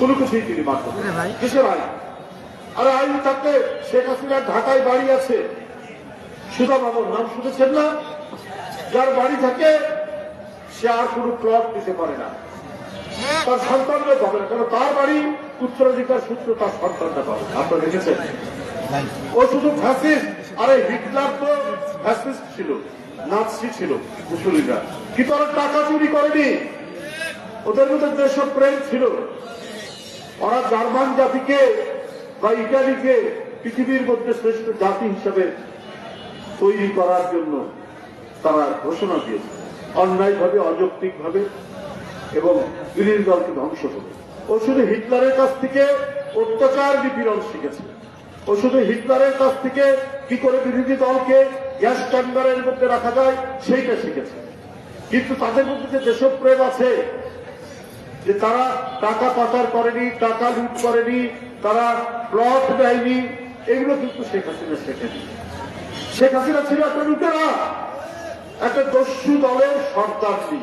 কোনো কিছুই তিনি মানতেন না। কিসের আইন? আরে আইন থাকতে শেখ হাসিনার ঢাকায় বাড়ি আছে, সুধা বাবুর নাম শুনেছেন না? যার বাড়ি থাকে সে আর কোনো প্লট দিতে পারে না, তার সন্তানরা পাবে না, কারণ তার বাড়ি উত্তরাধিকার সূত্র তার সন্তানরা পাবে। আপনারা দেখেছেন? ও শুধু ফ্যাসিস্ট। আরে হিটলার তো ফ্যাসিস্ট ছিল, নাৎসি ছিল মুসলিমরা, কিন্তু ওরা টাকা চুরি করেনি, ওদের মধ্যে দেশপ্রেম ছিল। ওরা জার্মান জাতিকে বা ইটালিকে পৃথিবীর মধ্যে শ্রেষ্ঠ জাতি হিসেবে তৈরি করার জন্য তারা ঘোষণা দিয়েছে, অন্যায়ভাবে, অযৌক্তিকভাবে এবং বিরোধী দলকে ধ্বংস করে। ও শুধু হিটলারের কাছ থেকে অত্যাচার নিপীড়ন শিখেছে, ও শুধু হিটলারের কাছ থেকে কি করে বিরোধী দলকে গ্যাস চেম্বারের মধ্যে রাখা যায় সেইটা শিখেছে। কিন্তু তাদের মধ্যে যে দেশপ্রেম আছে, যে তারা টাকা পাচার করেনি, টাকা লুট করেনি, তারা প্লট দেয়নি, এগুলো কিন্তু শেখ হাসিনা শেখেনি। শেখ হাসিনা ছিল একটা লুটেরা, একটা দস্যু দলের সর্দারনি।